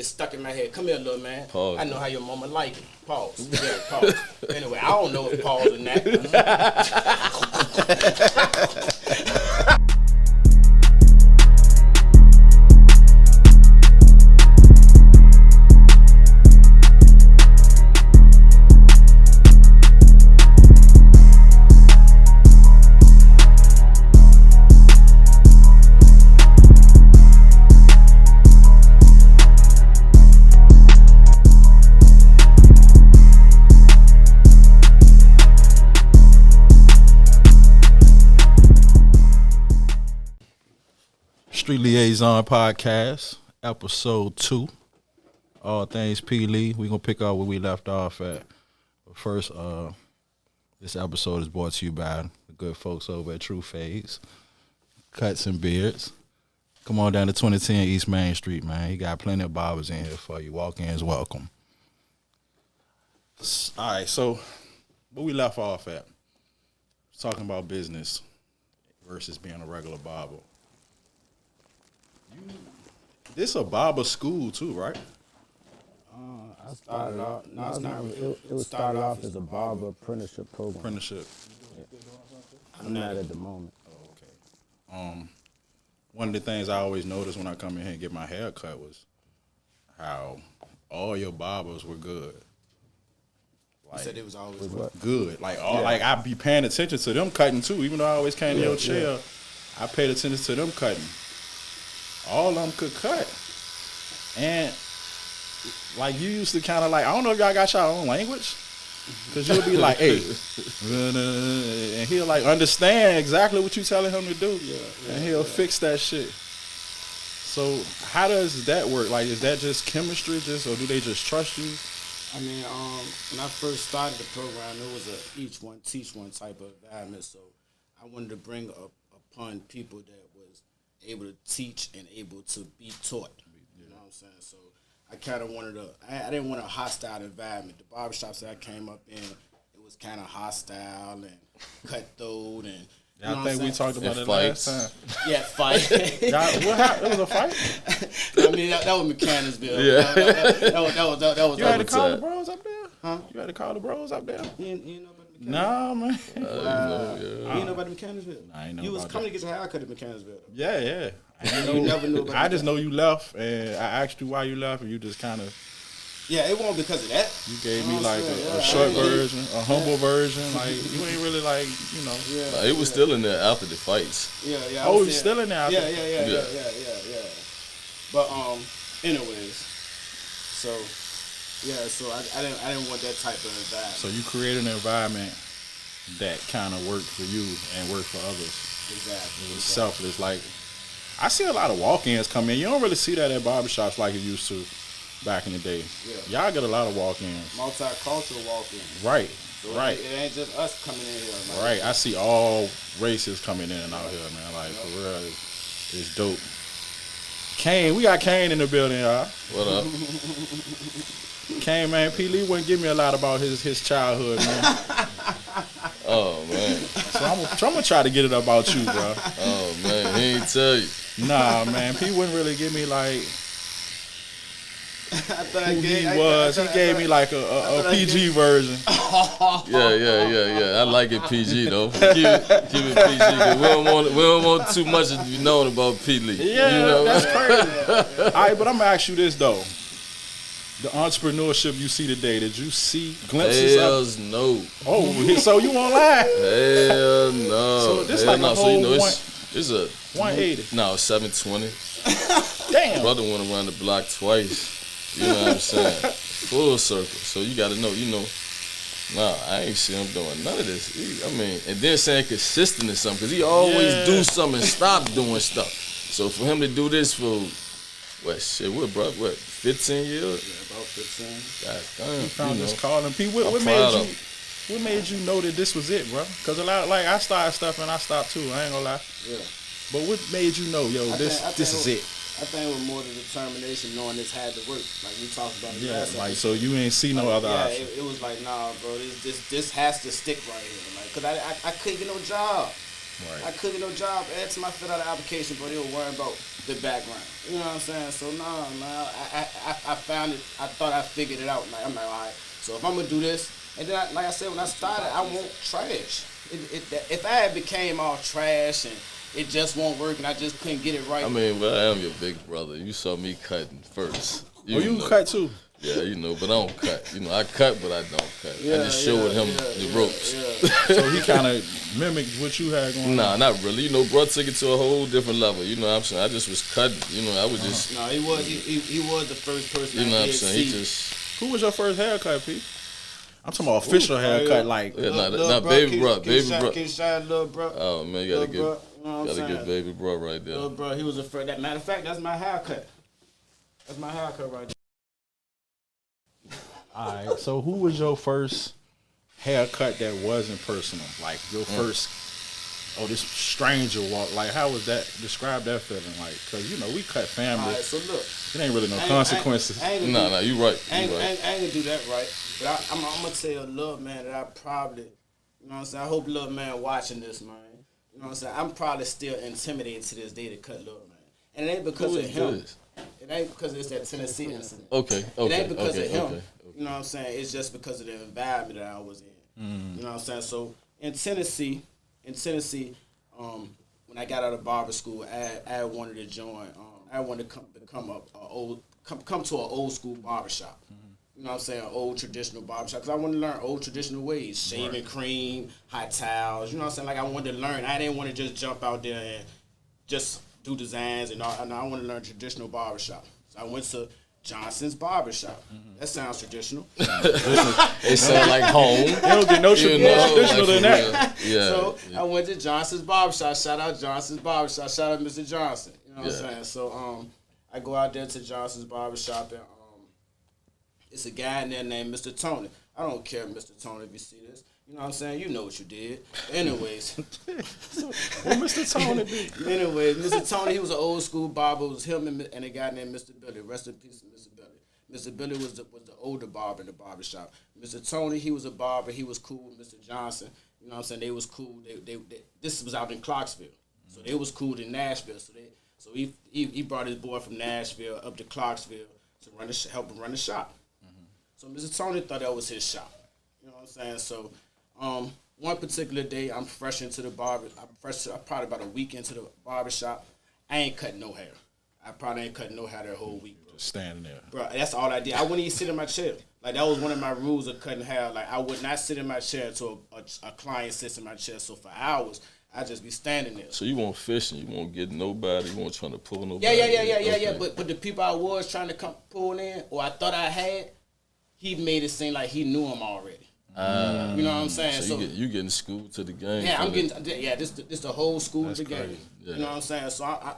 stuck in my head. Come here, little man. Pause. I know how your mama like it. Pause. Yeah, pause. Anyway, I don't know if pause or not. Street Liaison Podcast, episode 2. All things P. Lee. We're going to pick up where we left off at. But first, this episode is brought to you by the good folks over at True Fades, Cuts and Beards. Come on down to 2010 East Main Street, man. You got plenty of barbers in here for you. Walk-ins welcome. All right, so where we left off at, talking about business versus being a regular barber. This a barber school too, right? I started off. No, it's not. It was started off as a barber apprenticeship program. Apprenticeship. Yeah. I'm not at the moment. Oh, okay. One of the things I always noticed when I come in here and get my hair cut was how all your barbers were good. Like, you said it was always good. Like like I be paying attention to them cutting too. Even though I always came to your chair, I paid attention to them cutting. All of them could cut. And, like, you used to kind of like, I don't know if y'all got your own language. Because you'll be like, hey. And he'll, like, understand exactly what you telling him to do. And he'll fix that shit. So, how does that work? Like, is that just chemistry, or do they just trust you? I mean, when I first started the program, it was a each one, teach one type of environment. So, I wanted to bring upon people that was able to teach and able to be taught. You know what I'm saying? So I kind of wanted I didn't want a hostile environment. The barbershops that I came up in, it was kind of hostile and cutthroat and. I think we talked about it last time. Yeah, fight. What happened? It was a fight? I mean, that was Mechanicsville. Yeah. That was You had to call the bros up there? Huh? You had to call the bros up there? You know about Mechanicsville? Nah, man. You ain't know about Mechanicsville? Nah, I ain't know you was about coming to get your haircut at Mechanicsville. Yeah. You never knew about I just know you left, and I asked you why you left, and you just kind of... Yeah, it wasn't because of that. You gave me like a short version, a humble version. Like, you ain't really like, you know. Yeah, Nah, it was still in there after the fights. Yeah. Oh, it's still in there after? Yeah. But anyways, so I didn't want that type of environment. So you created an environment that kind of worked for you and worked for others. Exactly. It was selfless. Like, I see a lot of walk-ins come in. You don't really see that at barbershops like you used to back in the day. Yeah. Y'all get a lot of walk-ins. Multicultural walk-ins. Right. So right. It ain't just us coming in here. Man. Right. I see all races coming in and out here, man. Like, for real, it's dope. Kane, we got Kane in the building, y'all. What up? Kane, man, P. Lee wouldn't give me a lot about his childhood, man. Oh, man. So I'm gonna try to get it about you, bro. Oh, man. He ain't tell you. Nah, man. P wouldn't really give me like who he was. He gave me like a PG version. Yeah. I like it PG though. Keep it PG. Cause we don't want too much to be known about P. Lee. Yeah, you know? that's crazy. All right, but I'm gonna ask you this though: the entrepreneurship you see today, did you see glimpses Hells of? no. Oh, so you won't lie? Hell no. So this like a whole it's a 180. No, 720. Damn. Brother went around the block twice. You know what I'm saying? Full circle. So you got to know, nah, I ain't see him doing none of this. I mean, and then saying consistent or something, because he always do something and stop doing stuff. So for him to do this for, what, 15 years? Yeah, about 15. God damn. You found this calling. P, what made you know that this was it, bro? Because a lot, like, I started stuff and I stopped too. I ain't gonna lie. Yeah. But what made you know, this is it? I think it was more the determination, knowing this had to work. Like we talked about it last like, episode. so you ain't see no other option. It was like, nah, bro, this has to stick right here. Like, cause I couldn't get no job. Right. I couldn't get no job. Every time I filled out an application, but they were worrying about the background. You know what I'm saying? So nah, man, I found it. I thought I figured it out. Like I'm like, all right. So if I'm gonna do this, and then like I said, when I started, I won't trash. If I had became all trash and it just won't work and I just couldn't get it right. I mean, well, I am your big brother. You saw me cutting first. You cut too? Yeah, but I don't cut. I cut, but I don't cut. I just showed him the ropes. Yeah. So he kind of mimicked what you had going on? Nah, not really. Bro took it to a whole different level. You know what I'm saying? I just was cutting. I was just. No, he was the first person. You know I what I'm did saying? He see. just. Who was your first haircut, P? I'm talking about official haircut, like. Yeah, not baby bro. Baby bro. Can you shine little bro? Oh man, you gotta get baby bro right there. Little bro, he was a friend. Matter of fact, that's my haircut. That's my haircut right there. All right. So who was your first haircut that wasn't personal? Like your first. Oh, this stranger walk. Like, how was that? Describe that feeling, like, because we cut family. All right, so look, it ain't really no consequences. No, you right. I ain't gonna do that right. But I'm gonna tell a little man that I probably, you know what I'm saying. I hope little man watching this, man. You know what I'm saying. I'm probably still intimidated to this day to cut little man, and it ain't because of him. It ain't because it's that Tennessee incident. Okay. It ain't because of him. Okay. You know what I'm saying. It's just because of the environment that I was in. You know what I'm saying. So in Tennessee, when I got out of barber school, I wanted to join. I wanted to come to an old school barbershop. You know what I'm saying? An old traditional barbershop. Because I wanted to learn old traditional ways. Shaving cream, hot towels. You know what I'm saying? Like I wanted to learn. I didn't want to just jump out there and just do designs and all. I wanted to learn traditional barbershop. So I went to Johnson's Barbershop. That sounds traditional. It sounds like home. They don't get no traditional than that. Yeah. So I went to Johnson's Barbershop. Shout out Johnson's Barbershop. Shout out Mr. Johnson. You know what I'm saying? So I go out there to Johnson's Barbershop and it's a guy in there named Mr. Tony. I don't care, Mr. Tony, if you see this. You know what I'm saying? You know what you did. Anyways. What Mr. Tony did? Anyways, Mr. Tony, he was an old school barber. It was him and a guy named Mr. Billy. Rest in peace, Mr. Billy. Mr. Billy was the older barber in the barbershop. Mr. Tony, he was a barber. He was cool with Mr. Johnson. You know what I'm saying? They was cool. This was out in Clarksville. So they was cool in Nashville. So he brought his boy from Nashville up to Clarksville to help him run the shop. So Mr. Tony thought that was his shop. You know what I'm saying? So one particular day, I'm fresh into the barber. I'm probably about a week into the barber shop. I ain't cut no hair. I probably ain't cut no hair that whole week, bro. Just standing there. Bro, that's all I did. I wouldn't even sit in my chair. Like, that was one of my rules of cutting hair. Like, I would not sit in my chair until a client sits in my chair. So for hours, I'd just be standing there. So you won't fishing, you won't get nobody, you won't trying to pull nobody. Yeah. But the people I was trying to come pull in, or I thought I had, he made it seem like he knew them already. You know what I'm saying? So you getting schooled to the game. Yeah, I'm getting. Yeah, this the whole school to the game. Crazy. Yeah. You know what I'm saying?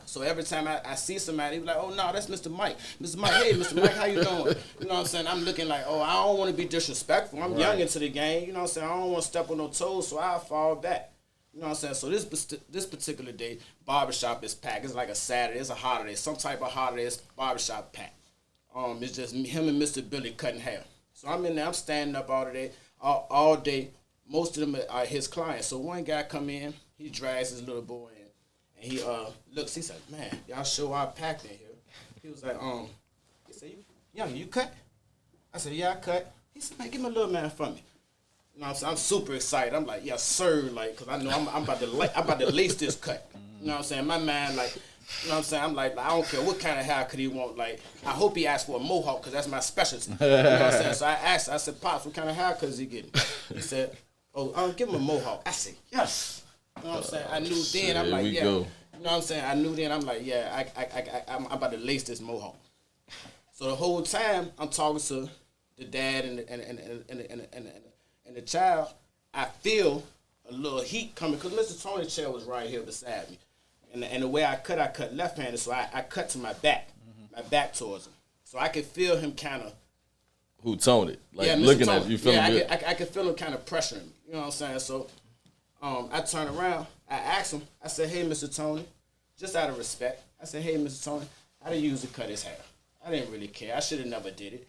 So every time I see somebody, they be like, "Oh no, that's Mr. Mike. Mr. Mike, hey, Mr. Mike, how you doing?" You know what I'm saying? I'm looking like, "Oh, I don't want to be disrespectful. I'm young into the game. You know what I'm saying? I don't want to step on no toes, so I fall back." You know what I'm saying? So this particular day, barbershop is packed. It's like a Saturday. It's a holiday. Some type of holiday. It's barbershop packed. It's just him and Mr. Billy cutting hair. So I'm in there. I'm standing up all day. Most of them are his clients. So one guy come in. He drags his little boy in, and he looks. He said, "Man, y'all sure are packed in here." He was like, he said, "Young, you cut?" I said, "Yeah, I cut." He said, "Man, give me a little man for me." You know what I'm saying? I'm super excited. I'm like, "Yes, sir," like, cause I know I'm about to lace this cut. You know what I'm saying? My man, like, you know what I'm saying? I'm like, I don't care what kind of hair could he want. Like, I hope he asked for a mohawk, because that's my specialty. You know what I'm saying? So I asked, I said, "Pops, what kind of haircut is he getting?" He said, "Oh, give him a mohawk." I said, "Yes." You know what I'm saying? I knew then. I'm like, yeah. Go. You know what I'm saying? I knew then. I'm like, yeah, I'm about to lace this mohawk. So the whole time I'm talking to the dad and the child, I feel a little heat coming, because Mr. Tony's chair was right here beside me. And the way I cut left-handed, so I cut to my back towards him. So I could feel him kind of. Who Tony? Like, yeah, looking Tony. at you, feeling good. I could feel him kind of pressuring me. You know what I'm saying? So I turned around. I asked him. I said, "Hey, Mr. Tony," just out of respect. I said, "Hey, Mr. Tony, how do you usually cut his hair?" I didn't really care. I should have never did it.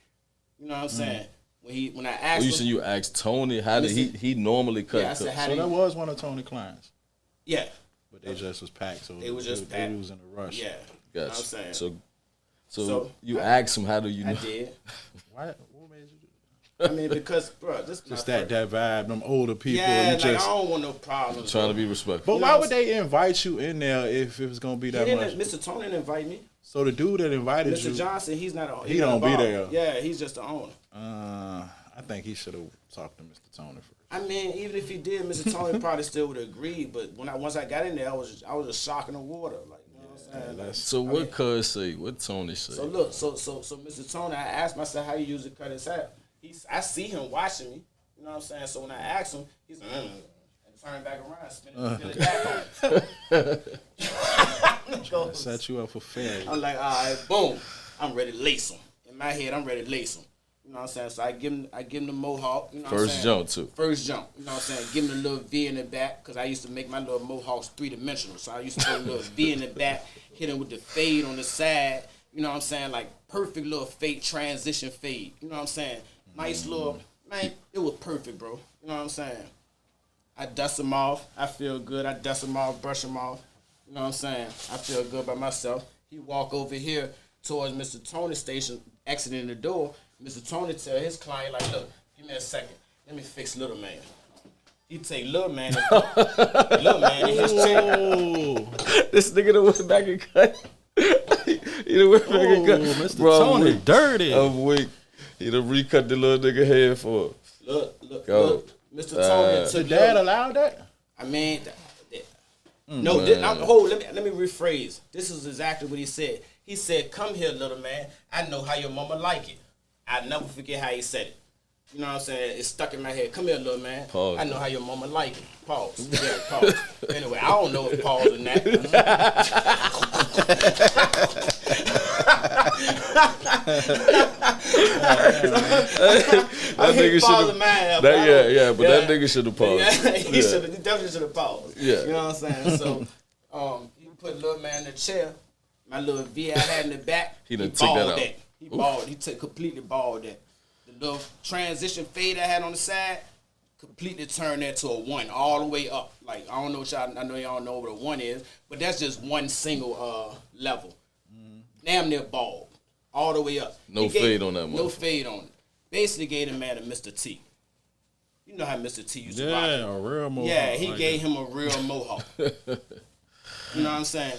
You know what I'm saying? When I asked him. You asked Tony how did he normally cut? Yeah, I said, So that was one of Tony's clients. Yeah. But they just was packed, so They was just they packed. was in a rush. Yeah. Gotcha. You know what I'm saying? So you asked him, how do you know? I did. What made you do that? I mean, because, bro, this Just that vibe, them older people. Yeah, you like, just, I don't want no problems. Trying to bro. be respectful. but You why know, would they invite you in there if it was gonna be that much? Mr. Tony didn't invite me. So the dude that invited Mr. you, Johnson, he's not. He don't be there. Yeah, he's just the owner. I think he should have talked to Mr. Tony first. I mean, even if he did, Mr. Tony probably still would agree. But once I got in there, I was just shocking the water. Like, you know what I'm saying? Like, So what Cuz say? What Tony say? so look, so Mr. Tony, I asked him, I said, how you usually cut his hair? I see him watching me. You know what I'm saying? So when I asked him, he's like, and turn back around, spin it back on him. Set you up for failure. I'm like, all right, boom. I'm ready to lace him. In my head, I'm ready to lace him. You know what I'm saying? So I give him the mohawk. You know what I'm First saying? jump too. First jump. You know what I'm saying? Give him the little V in the back, because I used to make my little mohawks 3-dimensional. So I used to put a little V in the back, hit him with the fade on the side. You know what I'm saying? Like perfect little fade, transition fade. You know what I'm saying? Nice little, man, it was perfect, bro. You know what I'm saying? I dust him off. I feel good. I dust him off, brush him off. You know what I'm saying? I feel good by myself. He walk over here towards Mr. Tony's station, exiting the door. Mr. Tony tell his client, like, look, give me a second. Let me fix little man. He take little man in his chair. This nigga done went back and cut. He done went back and cut. Mr. Bro, Tony, dirty. I'm weak. He done recut the little nigga head for him. Look, Go. Mr. Tony The took dad little. allowed that? I mean, no, let me rephrase. This is exactly what he said. He said, come here, little man. I know how your mama like it. I never forget how he said it. You know what I'm saying? It's stuck in my head. Come here, little man. Pause. I know how your mama like it. Pause. Yeah, pause. Anyway, I don't know if pause or not. That nigga should have. That nigga should have paused. Yeah, he definitely should have paused. Yeah. You know what I'm saying? So, he put little man in the chair. My little V I had in the back. He done took that out. He balled. He completely balled that. The little transition fade I had on the side completely turned that to a 1 all the way up. Like, I don't know what y'all. I know y'all know what a 1 is, but that's just one single level. Damn near bald all the way up. No fade on that No motherfucker. fade on it. Basically gave the man a Mr. T. You know how Mr. T used to rock Yeah, it. a real mohawk. Yeah, he like gave that. him a real mohawk. You know what I'm saying?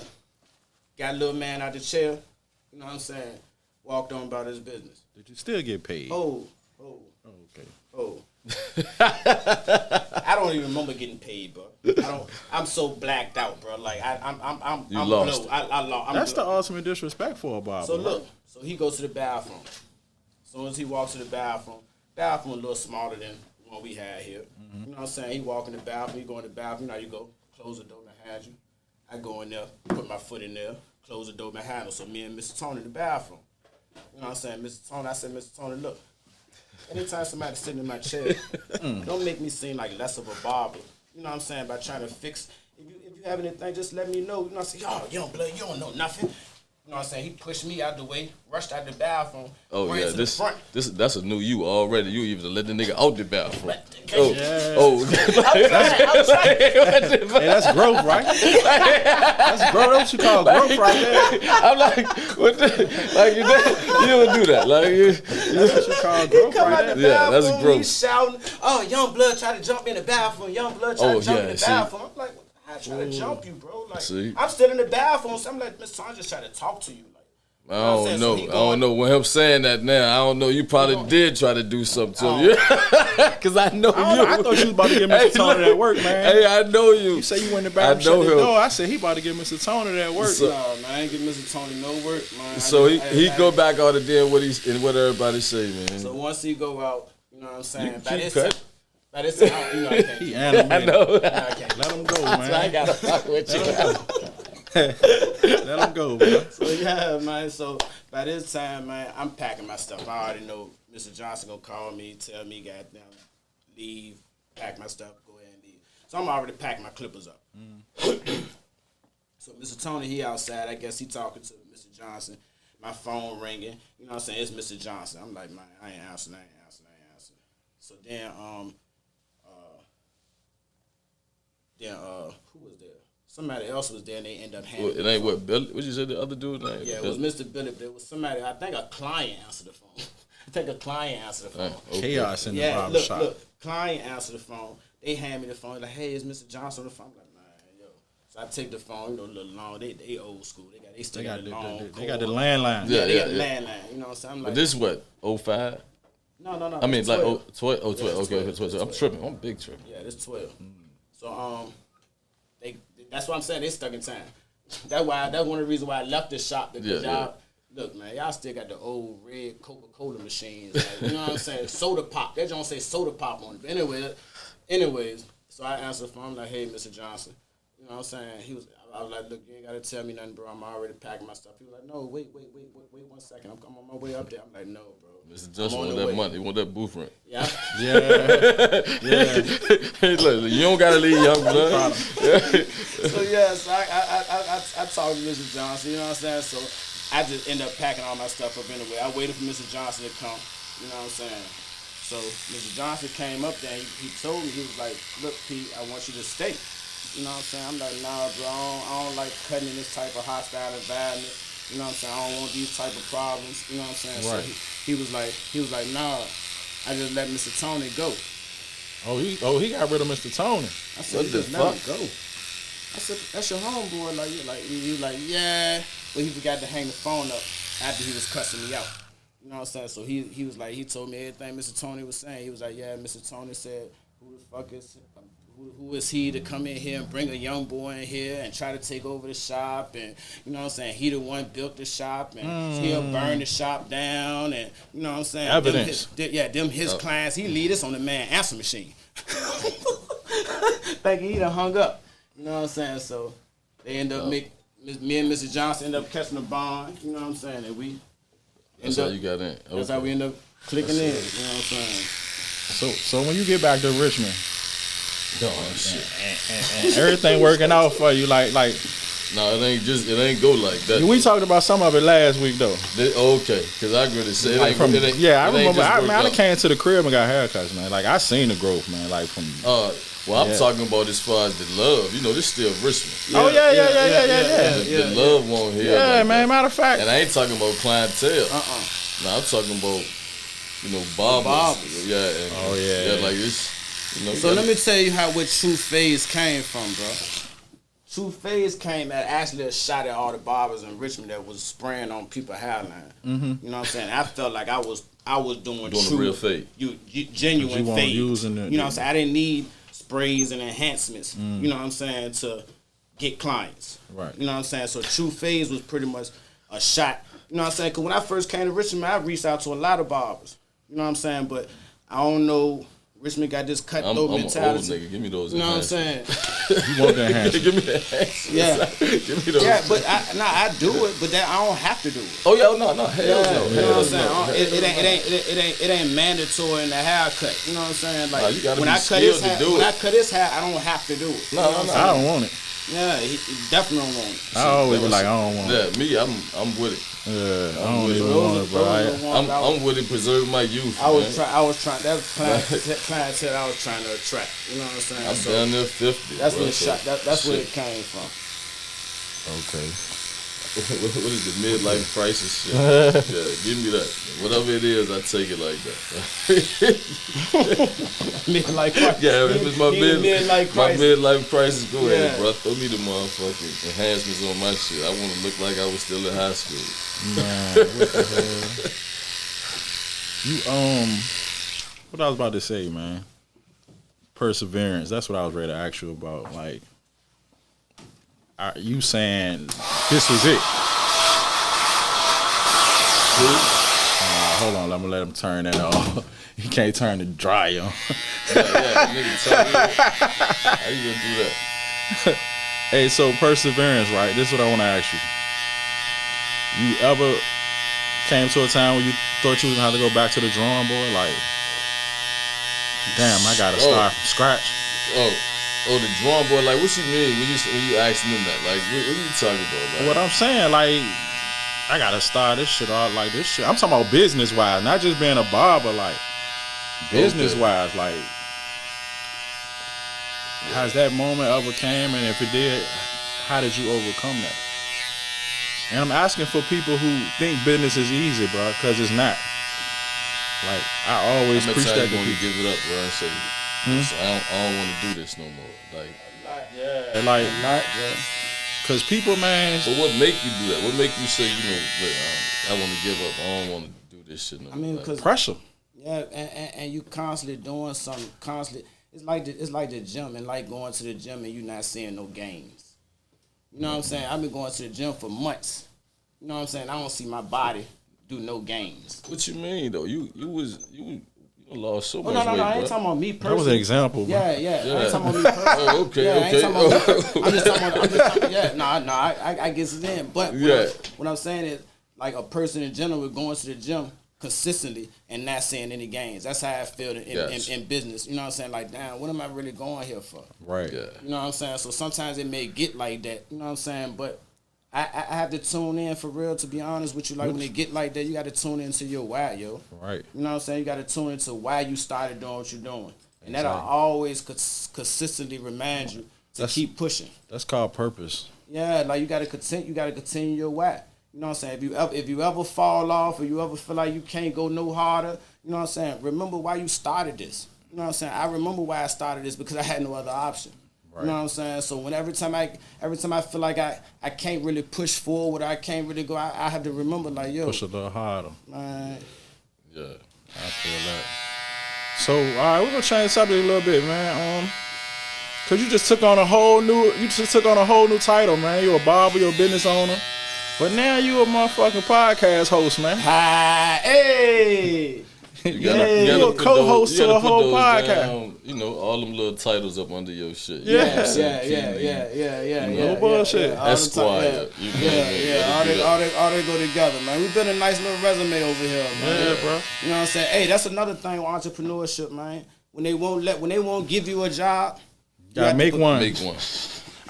Got a little man out the chair. You know what I'm saying? Walked on about his business. Did you still get paid? Oh. Okay. I don't even remember getting paid, bro. I'm so blacked out, bro. Like I'm lost low. I lost. That's the ultimate disrespect for a barber. So look, so he goes to the bathroom. As soon as he walks to the bathroom a little smaller than the one we had here. You know what I'm saying? He walk in the bathroom, he go in the bathroom, now you go, close the door behind you. I go in there, put my foot in there, close the door behind him. So me and Mr. Tony in the bathroom. You know what I'm saying? Mr. Tony, I said, Mr. Tony, look, anytime somebody's sitting in my chair, don't make me seem like less of a barber. You know what I'm saying? By trying to fix. If you have anything, just let me know. You know what I'm saying? Oh, young blood, you don't know nothing. You know what I'm saying? He pushed me out the way, rushed out the bathroom. Oh ran yeah, to the front. that's a new you already. You even let the nigga out the bathroom. Hey, that's growth, right? That's growth. That's what you call growth right there. I'm like, what the, like you don't do that. Like That's what you call growth Come right out the there. Yeah, that's bathroom, gross. he's shouting, oh, young blood tried to jump in the bathroom. Young blood tried to jump in the see. bathroom. I'm like, I try to jump you, bro. Like, See? I'm still in the bathroom, so I'm like, Mr. Tony just trying to talk to you. Like, I don't know. So he I don't know. When him saying that now, I don't know. You probably going- did try to do something to him. Because I know I, don't you. know, I thought you was about to get Mr. Hey, Tony look. that work, man. Hey, I know you. You say you went in the bathroom, I know shut the him. door. I said he about to get Mr. Tony that work. So- no, man, I ain't give Mr. Tony no work, man. So he go back out and then what everybody say, man. So once he go out, you know what I'm saying? You keep cut. By this time, you know I can't. He keep- animated. I know. I can't. Let him go, So I man. gotta fuck with you. Let him go, man. So yeah, man. So by this time, man, I'm packing my stuff. I already know Mr. Johnson gonna call me, tell me, goddamn, leave, pack my stuff, go ahead and leave. So I'm already packing my clippers up. So Mr. Tony, he outside. I guess he talking to Mr. Johnson. My phone ringing. You know what I'm saying? It's Mr. Johnson. I'm like, man, I ain't answering. So then, who was there? somebody else was there and they end up Well, handing it ain't what Billy. What you said the other dude name? Yeah, it was Mr. Billy, but it was somebody, I think a client answered the phone. I think a client answered the phone. Okay. Chaos in the barber shop. Look, client answered the phone. They hand me the phone, like, hey, is Mr. Johnson on the phone? I'm like, man, yo. So I take the phone, you know, a little long. They old school. They still got the long. They got the landline. Yeah, they got the landline. You know what I'm saying? I'm like, But this what 05? No. I mean, like 12. 12. Oh, 12. Yeah, Okay, 12. 12. I'm tripping. I'm big tripping. Yeah, it's 12. So that's what I'm saying. They stuck in time. That's one of the reasons why I left the shop, because y'all. Look, man, y'all still got the old red Coca-Cola machines. Like, you know what I'm saying? Soda pop. They don't say soda pop on it. But anyways, so I answered the phone. I'm like, hey, Mr. Johnson. You know what I'm saying? I was like, look, you ain't got to tell me nothing, bro. I'm already packing my stuff. He was like, no, wait 1 second. I'm on my way up there. I'm like, no, bro. Mr. Johnson want that money. He want that booth rent. Yeah. Look, you don't got to leave, young blood. So, I talked to Mr. Johnson. You know what I'm saying? So I just end up packing all my stuff up anyway. I waited for Mr. Johnson to come. You know what I'm saying? So Mr. Johnson came up there. He told me, he was like, look, Pete, I want you to stay. You know what I'm saying? I'm like, nah, bro, I don't like cutting in this type of hostile environment. You know what I'm saying? I don't want these type of problems. You know what I'm saying? Right. So he was like, nah, I just let Mr. Tony go. Oh, he got rid of Mr. Tony. I said, What you the just let fuck? him go. I said, that's your homeboy. He was like, yeah. But he forgot to hang the phone up after he was cussing me out. You know what I'm saying? So he was like, he told me everything Mr. Tony was saying. He was like, yeah, Mr. Tony said, who is he to come in here and bring a young boy in here and try to take over the shop? And you know what I'm saying? He the one built the shop, and he'll burn the shop down. And you know what I'm saying? Evidence. Them his clients. He lead us on the man answer machine. Thinking he done hung up. You know what I'm saying? So they end up me and Mr. Johnson end up catching a bond. You know what I'm saying? And That's how you got in. That's how we end up clicking in. You know what I'm saying? So when you get back to Richmond, Oh shit. and everything working out for you, like No, it ain't go like that. we talked about some of it last week though. Okay, because I agree to say Like it ain't, I remember. I I came to the crib and got haircuts, man. Like I seen the growth, man. Like from. I'm talking about as far as the love. You know, this still Richmond. Yeah. The love won't hear. Yeah, like man. that. Matter of fact, And I ain't talking about clientele. No, I'm talking about, barbers. Yeah. Yeah, like this. So let me tell you what True Phase came from, bro. True Phase came at actually a shot at all the barbers in Richmond that was spraying on people's hairline. Mm-hmm. You know what I'm saying? I felt like I was doing the real fade. Genuine you fade. using you know what I'm saying? I didn't need sprays and enhancements. You know what I'm saying, to get clients. Right. You know what I'm saying? So True Phase was pretty much a shot. You know what I'm saying? Because when I first came to Richmond, I reached out to a lot of barbers. You know what I'm saying? But I don't know. Richmond got this cutthroat mentality. I'm an old nigga. Give me those. You know what I'm saying? you want that enhancement. Give me the hands. Yeah. Give me those. Yeah, but I do it, but that I don't have to do it. Oh yeah, no, hell no. You know what I'm saying? It ain't mandatory in the haircut. You know what I'm saying? Like you gotta when be I cut his hair, skilled to do when it. I cut his hair, I don't have to do it. No. I don't want it. Yeah, he definitely don't want it. I always be like, I don't want it. Yeah, me, I'm with it. Yeah, I don't even want it, bro. I'm with it. Preserve my youth. I was trying. That's clientele I was trying to attract. You know what I'm saying? I'm down there 50. That's bro, where that's where it came from. Okay. What is it? Midlife crisis shit. Yeah, give me that. Whatever it is, I take it like that. Midlife crisis. Yeah, if it's my midlife crisis, go ahead, Yeah. bro. Throw me the motherfucking enhancements on my shit. I want to look like I was still in high school. Man, what the hell? What I was about to say, man. Perseverance. That's what I was ready to ask you about. Like, you saying this was it? Hold on, I'm gonna let him turn that off. He can't turn the dryer on. Nigga, tell me, how you gonna do that? Hey, so perseverance, right? This is what I want to ask you. You ever came to a time where you thought you was gonna have to go back to the drawing board? Like, damn, I gotta start from scratch. Oh, the drawing board. Like, what you mean when you asking them that? Like, what are you talking about? Like, What I'm saying, like, I gotta start this shit off like this shit. I'm talking about business wise, not just being a barber. Like, business wise, like, has that moment ever came? And if it did, how did you overcome that? And I'm asking for people who think business is easy, bro, because it's not. Like, I always preach that to people. people. Give it up, bro, and say, I don't want to do this no more. Like, yeah, like, because people, man. But what make you do that? What make you say, I want to give up. I don't want to do this shit no more. I mean, because pressure. Yeah, and you constantly doing something, constantly. It's like the gym, and like going to the gym and you not seeing no gains. You know what I'm saying? I've been going to the gym for months. You know what I'm saying? I don't see my body do no gains. What you mean though? You lost so much weight, no, I ain't talking about me personally. That was an example, bro. Yeah. I ain't talking about me personally. Oh, okay, yeah, okay. I'm just talking about, I guess it's in. But what I'm saying is, like a person in general going to the gym consistently and not seeing any gains. That's how I feel in business. You know what I'm saying? Like, damn, what am I really going here for? Right. Yeah. You know what I'm saying? So sometimes it may get like that. You know what I'm saying? But I have to tune in for real, to be honest with you. Like, when it get like that, you got to tune into your why, yo. Right. You know what I'm saying? You got to tune into why you started doing what you're doing. And that'll always consistently remind you to keep pushing. That's called purpose. Yeah, like you got to continue your why. You know what I'm saying? If you ever fall off or you ever feel like you can't go no harder, you know what I'm saying? Remember why you started this. You know what I'm saying? I remember why I started this because I had no other option. Right. You know what I'm saying? So every time I feel like I can't really push forward, or I can't really go, I have to remember, like, yo, push a little harder. Man. Yeah, I feel that. So, all right, we're gonna change the subject a little bit, man. Cause you just took on a whole new title, man. You're a barber, you're a business owner. But now you a motherfucking podcast host, man. Hey! You're a co-host to a whole podcast. Down, all them little titles up under your shit. Yeah. No bullshit. Esquire. All they go together, man. We built a nice little resume over here, man. Yeah, bro. You know what I'm saying? Hey, that's another thing with entrepreneurship, man. When they won't give you a job, you gotta make one. Make one.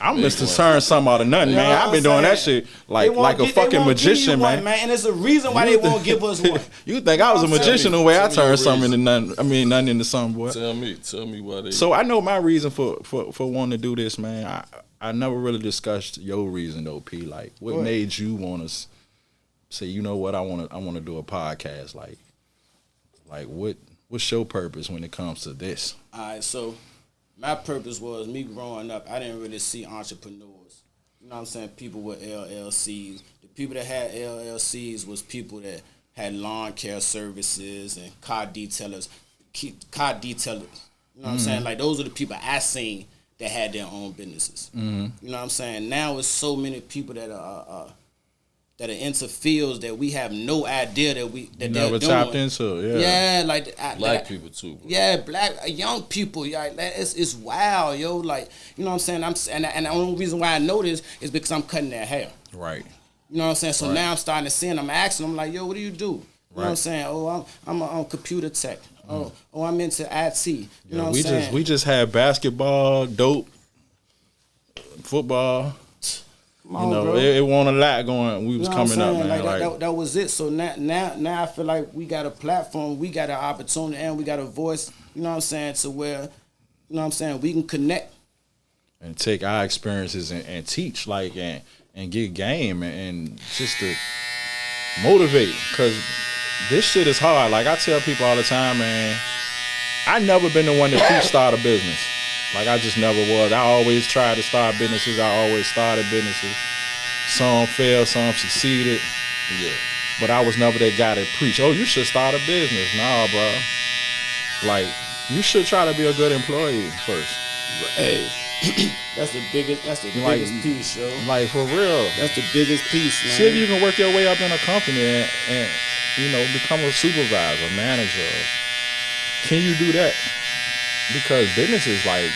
I'm Mr. Turn something out of nothing, man. I've been doing that shit like a fucking magician, man. And there's a reason why they won't give us one. You think I was a magician the way I turned something into nothing? I mean, nothing into something, boy. Tell me why they. So I know my reason for wanting to do this, man. I never really discussed your reason though, P. Like, what made you want to say, you know what, I want to do a podcast? Like what's your purpose when it comes to this? All right, so. My purpose was, me growing up, I didn't really see entrepreneurs. You know what I'm saying? People with LLCs. The people that had LLCs was people that had lawn care services and car detailers. You know what I'm saying? Like, those are the people I seen that had their own businesses. You know what I'm saying? Now it's so many people that are into fields that we have no idea that they're never doing. tapped into. Yeah, like black people too. Bro. Yeah, black young people. Yeah, it's wild, yo. Like, you know what I'm saying? And the only reason why I know this is because I'm cutting their hair. Right. You know what I'm saying? So now I'm starting to see, and I'm asking them, like, yo, what do you do? You know what I'm saying? Oh, I'm a computer tech. Oh, I'm into IT. You know what I'm saying? We just had basketball, dope, football. It wasn't a lot going. We was coming up, man. Like that was it. So now I feel like we got a platform, we got an opportunity, and we got a voice. You know what I'm saying? To where, you know what I'm saying, we can connect and take our experiences and teach, like, and get game and just to motivate. Cause this shit is hard. Like I tell people all the time, man. I never been the one to start a business. Like, I just never was. I always tried to start businesses. I always started businesses. Some failed, some succeeded. Yeah. But I was never that guy that preached, oh, you should start a business. Nah, bro. Like, you should try to be a good employee first. Hey, that's the biggest piece, yo. Like, for real. That's the biggest piece, man. See if you can work your way up in a company and become a supervisor, manager. Can you do that? Because business is like,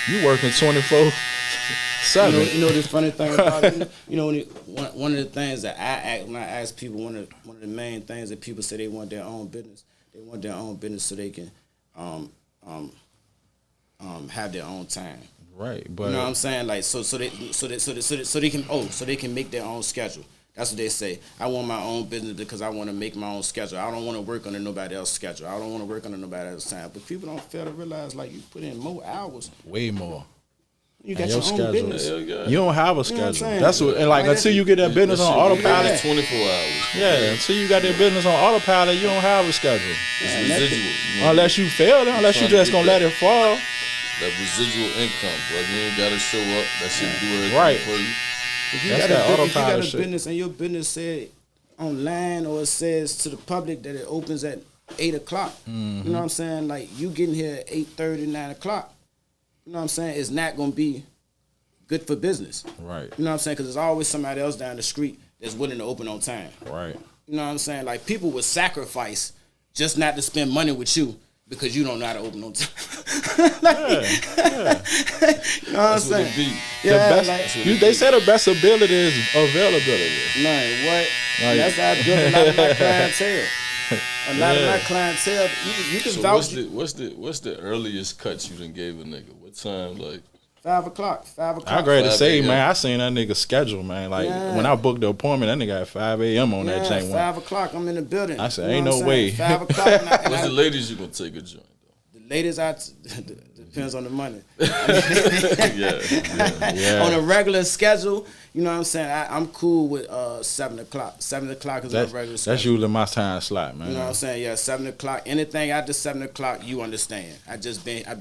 you working 24/7. You know the funny thing about it? One of the things that when I ask people, one of the main things that people say they want their own business. They want their own business so they can have their own time. Right, but you know what I'm saying? Like so they can make their own schedule. That's what they say. I want my own business because I want to make my own schedule. I don't want to work under nobody else's schedule. I don't want to work under nobody else's time. But people don't fail to realize, like, you put in more hours. Way more. You got And your your own schedule. business. Hell yeah. You don't have a You know what I'm schedule. saying? That's what, and like Like, until you get that business on autopilot. 24 hours. Yeah, until you got that business on autopilot, you don't have a schedule. It's residual. You know, Unless you fail, unless you just gonna let it fall. that residual income, bro. You ain't gotta show up. That shit do everything Right. for you. If you That's got that a autopilot shit. business and your business said online or it says to the public that it opens at 8 o'clock, you know what I'm saying? Like you getting here at 8:30, 9 o'clock, you know what I'm saying? It's not gonna be good for business. Right, You know what I'm saying? Because there's always somebody else down the street that's willing to open on time. right. You know what I'm saying? Like people would sacrifice just not to spend money with you because you don't know how to open on time. You know what I'm That's what saying? it be. Yeah, The best, like, they say the best ability is availability. man, what? Like- That's how I built a lot of my clientele. A lot of my clientele, you can So vouch. what's the earliest cuts you done gave a nigga? What time? Like 5 o'clock. 5 o'clock. I grade to 5 say, a.m. man, I seen that nigga schedule, man. Like Yeah. when I booked the appointment, that nigga at 5 a.m. on that Yeah, jank. 5 o'clock. I'm in the building. I said, You know ain't what no I'm way. saying? 5 o'clock. And what's I, the latest you gonna take a joint the latest depends on the money. though? Yeah. On a regular schedule, you know what I'm saying? I'm cool with 7 o'clock. 7 o'clock is my regular schedule. That's usually my time slot, man. You know what I'm saying? Yeah, 7 o'clock. Anything after 7 o'clock, you understand. I've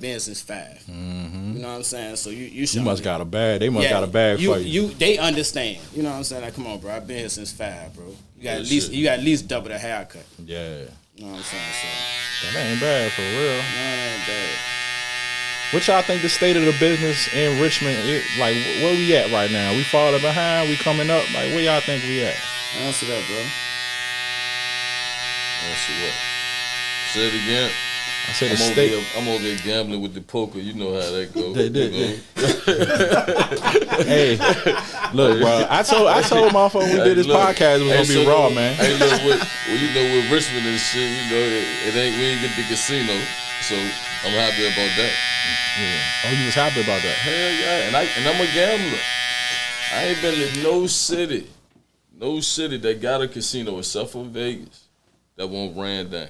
been since 5. Mm-hmm. You know what I'm saying? So you should. You must got a bag. They must got a bag for you. They understand. You know what I'm saying? Like, come on, bro. I've been here since 5, bro. You got Yeah, at least double the haircut. Yeah, You know what I'm saying? So that ain't bad for real. that ain't bad. What y'all think the state of the business in Richmond? Like, where we at right now? We falling behind? We coming up? Like, where y'all think we at? Answer that, bro. Let's see what. Say it again. I said the state. I'm over here gambling with the poker. You know how that goes. Hey, look, bro. I told motherfucker we did this podcast it was gonna be raw, man. Hey, look, you know, with Richmond and shit, you know, we ain't get the casino, so I'm happy about that. Yeah. Oh, you was happy about that? Hell yeah, and I'm a gambler. I ain't been to no city that got a casino except for Vegas that won't ran down.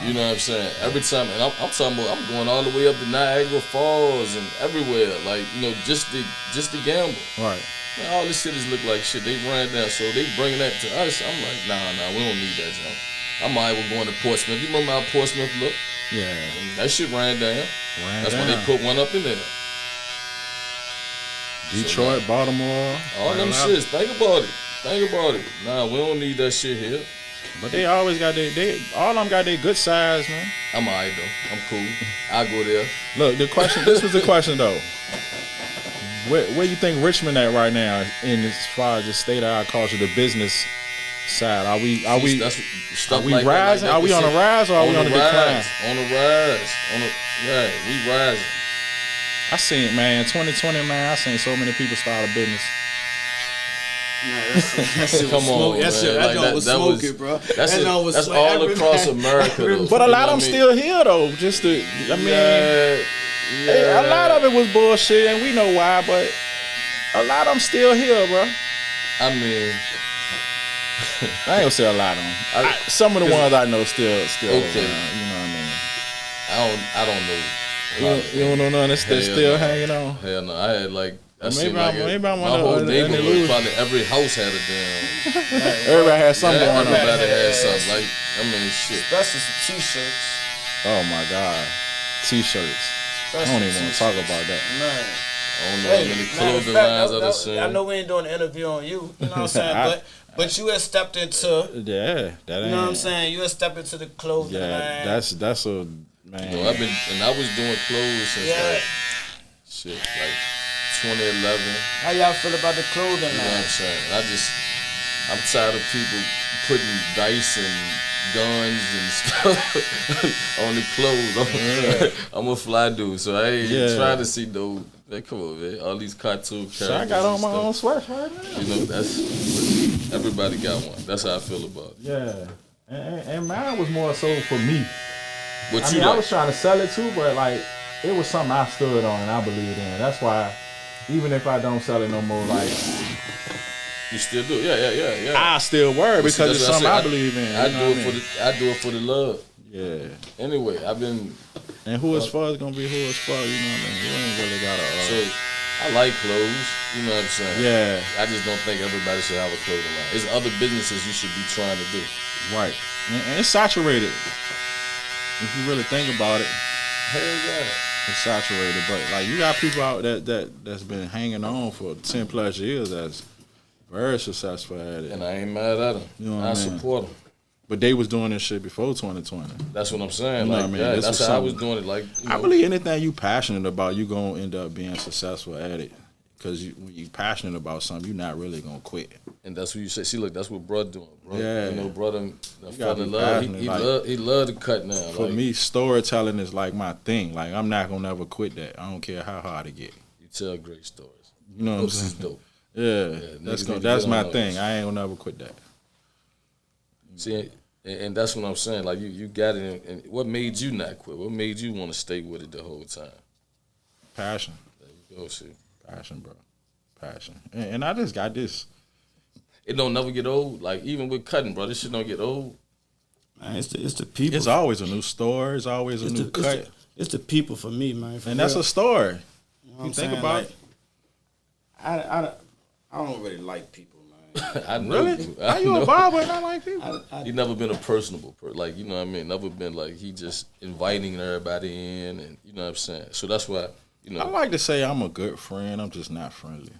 You know what I'm saying? Every time, and I'm talking about, I'm going all the way up to Niagara Falls and everywhere, like, you know, just to gamble. Right. Man, all this shit is look like shit. They ran down, so they bringing that to us. I'm like, nah, we don't need that junk. I'm all right with going to Portsmouth. You remember how Portsmouth look? Yeah. That shit ran down. That's when they put one up in there. Detroit, Baltimore, All them shits. Think about it. Nah, we don't need that shit here. But they always got all of them got their good sides, man. I'm alright though. I'm cool. I'll go there. Look, this was the question though. Where you think Richmond at right now in as far as the state of our culture, the business side? Are we rising? Are we on a rise or are we on a decline? On a rise. We rising. I seen, man, 2020, man, I seen so many people start a business. That shit Come on, that shit, man. that was smoking, bro. That's all across America, though. But a lot of them still here though. Just to, I mean, hey, a lot of it was bullshit, and we know why. But a lot of them still here, bro. I mean, I ain't gonna say a lot of them. Some of the ones I know still okay. around, you know what I mean? I don't know. You don't know none that's still hanging on. Hell no, I had like. Maybe I'm my one whole of the neighborhood, probably every house had a damn. Everybody had something going on. Everybody had something. Like, I mean, shit. Especially some t-shirts. Oh my God, t-shirts. I don't even want to talk about that. Man. I don't know how many clothing lines I done seen. I know we ain't doing an interview on you. You know what I'm saying? But you had stepped into. Yeah, that ain't. You know what I'm saying? You had stepped into the clothing line. That's a man. You know, I was doing clothes since like shit, like 2011. How y'all feel about the clothing line? You know what I'm saying? I'm tired of people putting dice and guns and stuff on the clothes. I'm a fly dude, so I ain't trying to see those. Man, come on, man. All these cartoon characters. So I got on my own sweatshirt right now. You know, that's everybody got one. That's how I feel about it. Yeah, and mine was more so for me. I was trying to sell it too, but like it was something I stood on and I believed in. That's why, even if I don't sell it no more, like you still do, yeah. I still wear it because it's something I believe in. I do it for the love. Yeah. Anyway, I've been. And who is for is gonna be who is for. You know what I mean? You ain't really gotta. So I like clothes. You know what I'm saying? Yeah. I just don't think everybody should have a clothing line. There's other businesses you should be trying to do. Right. And it's saturated. If you really think about it, Hell yeah. it's saturated. But like you got people out that's been hanging on for 10 plus years that's very successful at it. And I ain't mad at them. You know what I I mean? support them. But they was doing this shit before 2020. That's what I'm saying. You know Like what I mean? that. This That's was how I was something- doing it. Like I believe anything you passionate about, you gonna end up being successful at it. Because when you passionate about something, you're not really gonna quit. And that's what you say. See, look, that's what Bro doing. Bro, Yeah. you know, brother fell gotta in be love. passionate, He loved to cut now. For like, me, storytelling is like my thing. Like I'm not gonna ever quit that. I don't care how hard it get. you tell great stories. You know what I'm This is saying? dope. Yeah, niggas that's need to that's get my on thing. those. I ain't gonna never quit that. See, and that's what I'm saying. Like you got it. And what made you not quit? What made you want to stay with it the whole time? Passion, There you go. See, passion, bro, passion. And I just got this. it don't never get old. Like even with cutting, bro, this shit don't get old. Man, it's the people. It's always a new story. It's always a new cut, It's the people for me, man. For and that's real. a story. You know what I'm you think saying? about Like, I don't really like people, man. I know. Really? You. How I you know. a barber and I like people? You never been a personable person. Like, you know what I mean? Never been like, he just inviting everybody in and, you know what I'm saying? So that's why, you know. I like to say I'm a good friend. I'm just not friendly.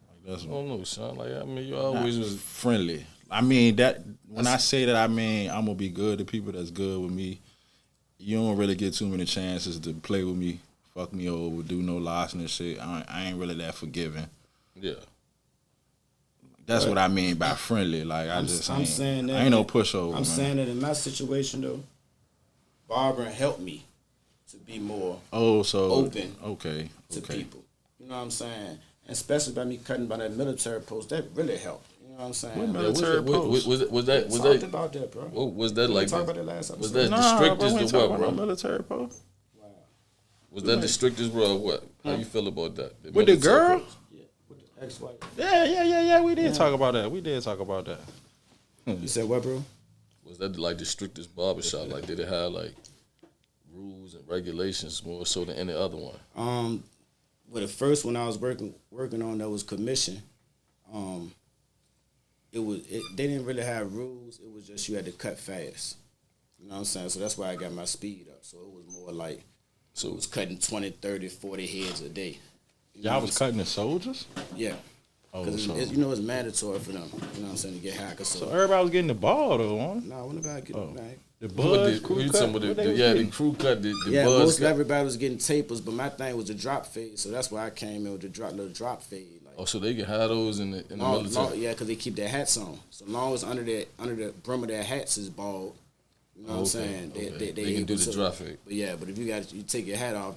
Like that's I don't know, son. Like, I mean, you always was. friendly. I mean that when I say that, I mean I'm gonna be good to people that's good with me. You don't really get too many chances to play with me, fuck me over, do no lossing and shit. I ain't really that forgiving. Yeah. That's what I mean by friendly. Like I ain't, saying that. I ain't no pushover. I'm saying that in my situation though, barbering helped me to be more so open Okay. to people. You know what I'm saying? And especially by me cutting by that military post, that really helped. You know what I'm saying? What Yeah, military post? was that Talked about that, bro. what was that We like? talked about that last episode. Was that the Nah, bro, we strictest ain't of talking what, about no bro? military post. Was that the strictest, bro, of what? How you feel about that? With the military girl? post? Yeah, with the ex-wife. Yeah. We did talk about that. We did talk about that. You said what, bro? Was that like the strictest barbershop? Like, did it have like rules and regulations more so than any other one? Well, the first one I was working on that was commission. They didn't really have rules. It was just you had to cut fast. You know what I'm saying? So that's why I got my speed up. So it was more like, so it was cutting 20, 30, 40 heads a day. You know Y'all what was I'm cutting the soldiers? Yeah. Oh, Because so, you know it's mandatory for them. You know what I'm saying, to get hackers. so everybody was getting the ball though, huh? No, when about getting back. The What buzz, the, crew you cut, talking about what the, they was yeah, getting? the crew cut, the Yeah, buzz most cut. everybody was getting tapers, but my thing was the drop fade, so that's why I came in with the little drop fade. Like, Oh, so they can have those in the military. yeah, because they keep their hats on. So long as under the brim of their hats is bald, you know what I'm saying? They can do able the to. drop fade. But yeah, but if you take your hat off,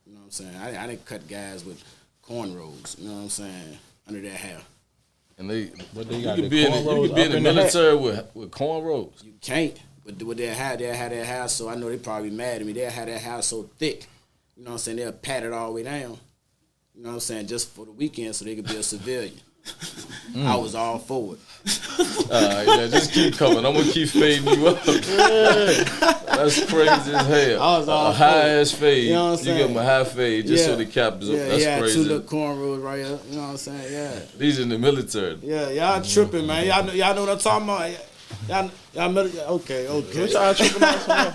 you know what I'm saying? I didn't cut guys with cornrows, you know what I'm saying, under their hair. And they, But they you got could the be in cornrows the up in the military with cornrows. You can't. But with their hair, they'll have their hair so I know they probably mad at me. They'll have their hair so thick, you know what I'm saying? They'll pat it all the way down. You know what I'm saying? Just for the weekend so they could be a civilian. I was all for it. Yeah, just keep coming. I'm gonna keep fading you up. That's crazy as hell. I was all a high for it. ass fade. You know what I'm You saying? give them a high fade just so the cap is up. Yeah, That's yeah, crazy. two little cornrows right here. You know what I'm saying? Yeah. These in the military. Yeah, y'all tripping, man. Y'all know what I'm talking about. Okay. What y'all tripping out somewhere?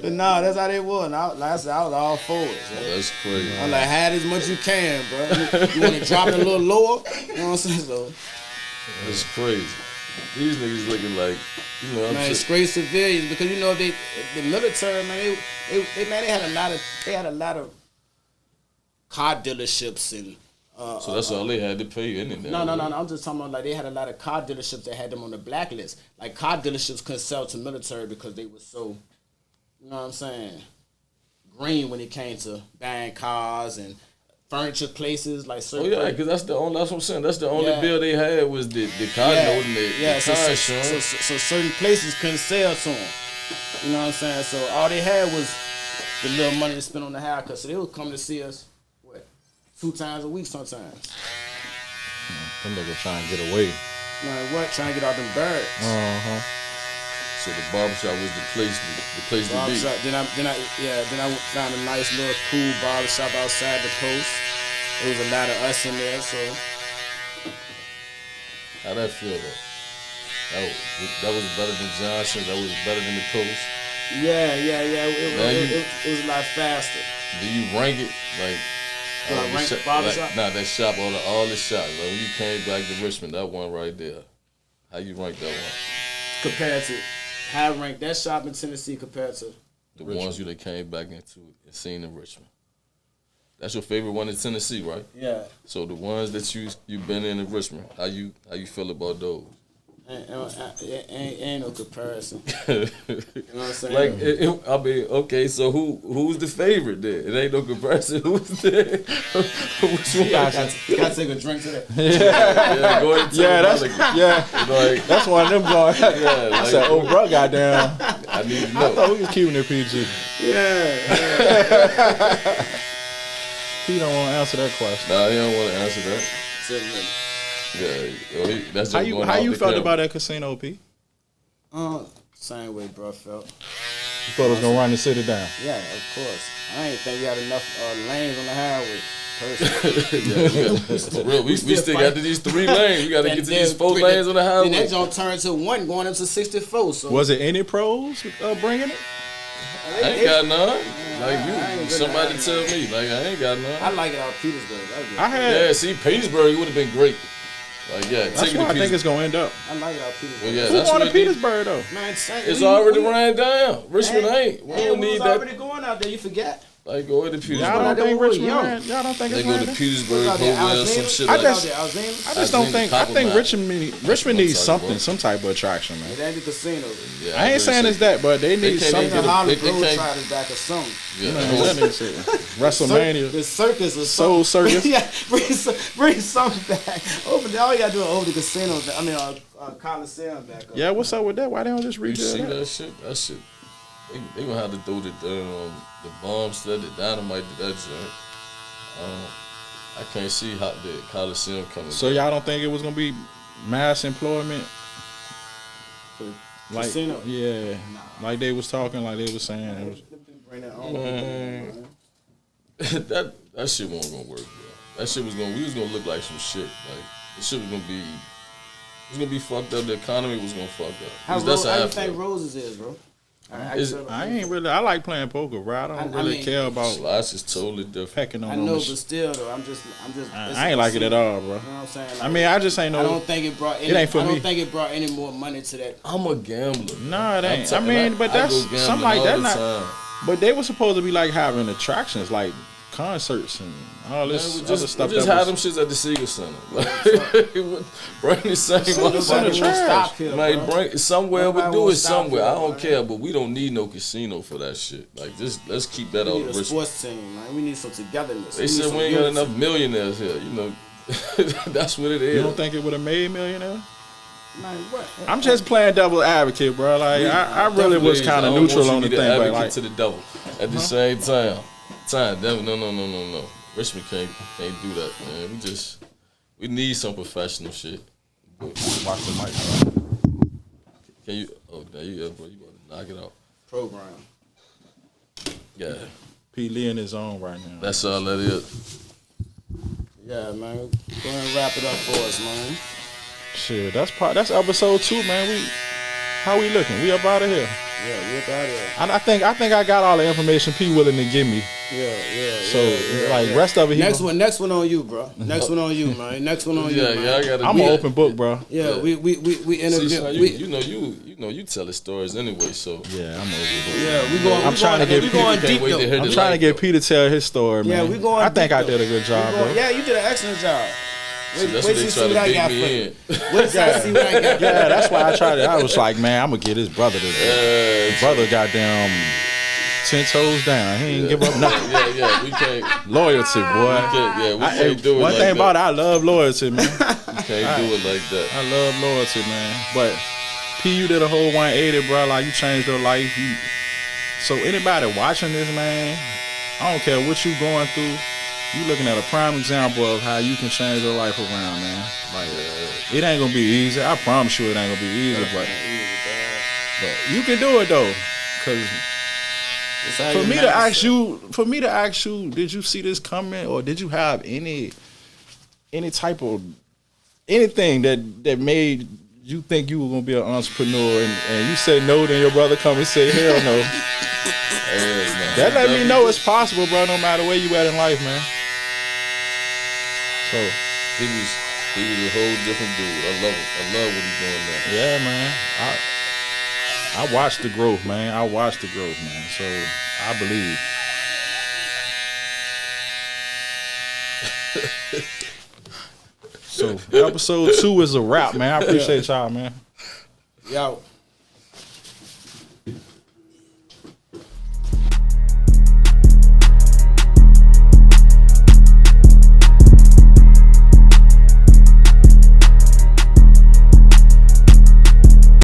But no, that's how they was. I was all for it. So. That's crazy. I'm like, have as much as you can, bro. You want to drop it a little lower? You know what I'm saying? So, That's crazy. These niggas looking like, you know, I'm man, just, straight civilians because you know the military, man, they had a lot of car dealerships and. so that's all they had to pay you, isn't it? No. I'm just talking about like they had a lot of car dealerships that had them on the blacklist. Like car dealerships couldn't sell to military because they were so, you know what I'm saying, green when it came to buying cars and furniture places like Oh certain. yeah, because that's what I'm saying. That's the only Yeah. bill they had was the car note and the so, car insurance. so certain places couldn't sell to them. You know what I'm saying? So all they had was the little money to spend on the haircut. So they would come to see us, 2 times a week sometimes. Them niggas trying to get away. Like what? Trying to get out them birds. So the barbershop was the place to be. Barbershop. Then I found a nice little cool barbershop outside the post. There was a lot of us in there, so. How that feel though? That was better than Johnson. That was better than the Coast. Yeah. It was a lot faster. Do you rank it like? Rank the barbershop? Like, nah, that shop, all the shops. Like when you came back to Richmond, that one right there. How you rank that one? Compared to how I rank that shop in Tennessee compared to the ones you that came back into and seen in Richmond. That's your favorite one in Tennessee, right? Yeah. So the ones that you been in Richmond, how you feel about those? Ain't no comparison. You know what I'm saying? Like, I mean, okay, so who's the favorite then? It ain't no comparison. Who's there? Which one? Gotta take a drink to that. Yeah, go ahead. Like, that's one of them going. Yeah, I said, oh, bro, goddamn. I need to I know. thought we was keeping it PG. Yeah. He don't want to answer that question. Nah, he don't want to answer that. Yeah, that's just how you felt about that casino, P? Same way, bro. Felt. You thought it was gonna run the city down? Yeah, of course. I ain't think we had enough lanes on the highway. Personally. We still got to these 3 lanes. We got to get to these 4 lanes on the highway. And that don't turn to 1 going into 64. So was it any pros bringing it? I ain't got none. Like somebody tell me. Like I ain't got none. I like it out Petersburg. See, Petersburg would have been great. Like that's where I think it's gonna end up. I like it out Petersburg. Well, yeah, who going to Petersburg though? Man, it's already ran down. Richmond ain't. We don't need that. Already going out there. You forget. Like go to Petersburg. Y'all don't think Richmond? Y'all don't think it's they go to Petersburg, Hopewell, some shit I like that. I just don't think. I think Richmond needs something, some type of attraction, man. It ain't the casino. Yeah, I ain't saying it's that, but they need something. The Harlem Globetrotters back or something. Yeah, WrestleMania, the circus or Soul Circus. Yeah, bring something back. All you gotta do is open the casino. Coliseum back up. Yeah, what's up with that? Why they don't just redo You see that shit? That shit. They gonna have to throw the bombs to the dynamite to that joint. I can't see how the Coliseum coming. So y'all don't think it was gonna be mass employment? Like, casino? Yeah, like they was talking, like they was saying. It was, that shit wasn't gonna work, bro. That shit we was gonna look like some shit. Like the shit was gonna be fucked up. The economy was gonna fuck up. How you think Roses is, bro? I ain't really. I like playing poker, bro. I don't really care about. Slots is totally different. Pecking on I know, but still though, I'm just. I ain't like it at all, bro. You know what I'm saying? Like, I mean, I just ain't know. I don't think it brought. Any, it ain't for I don't me. think it brought any more money to that. I'm a gambler. No, it ain't. I mean, but that's something like that. Not. But they were supposed to be like having attractions, like concerts and all this other stuff. Just have them shits at the Seagull Center. Bring the same motherfucker. Man, bring somewhere. We do it somewhere. I don't care, but we don't need no casino for that shit. Like, just let's keep that out. We need a sports team, man. We need some togetherness. They said we ain't got enough millionaires here. You know, that's what it is. You don't think it would have made millionaires? Man, what? I'm just playing devil advocate, bro. Like I really was kind of neutral on the thing, but like to the devil at the same time. No. Richmond can't do that, man. We need some professional shit. Watch the mic, bro. Can you? Oh, there you go, bro. You about to knock it out. Program. Yeah. P. Lee in his own right now. That's all that is. Yeah, man. Go ahead and wrap it up for us, man. Shit, that's episode 2, man. How we looking? We up out of here. Yeah, we up out of here. I think I got all the information P willing to give me. Yeah. So rest of it. Next one on you, bro. Next one on you, man. Next one on you, man. Yeah, I'm an open book, bro. Yeah, we interview. You tell the stories anyway, so yeah, I'm open book. Yeah, we going. I'm trying to get Pete. I'm trying to get Pete to tell his story, man. Yeah, we going. I think I did a good job, bro. Yeah, you did an excellent job. Wait till you see what I got for you. Wait till I see what I got. Yeah, that's why I tried it. I was like, man, I'm gonna get his brother this. Brother, goddamn, 10 toes down. He ain't give up nothing. Yeah, we can't. Loyalty, boy. We can't do it. One thing about it, I love loyalty, man. You can't do it like that. I love loyalty, man. But P, you did a whole 180, bro. Like, you changed your life. So anybody watching this, man, I don't care what you going through. You looking at a prime example of how you can change your life around, man. Like, it ain't gonna be easy. I promise you, it ain't gonna be easy. But But you can do it though, cause for me to ask you, did you see this coming, or did you have any type of anything that made you think you were gonna be an entrepreneur, and you say no, then your brother come and say hell no. That let me know it's possible, bro. No matter where you at in life, man. So he was a whole different dude. I love him. I love what he's doing now. Yeah, man. I watched the growth, man. So I believe. So episode 2 is a wrap, man. I appreciate y'all, man. Yo.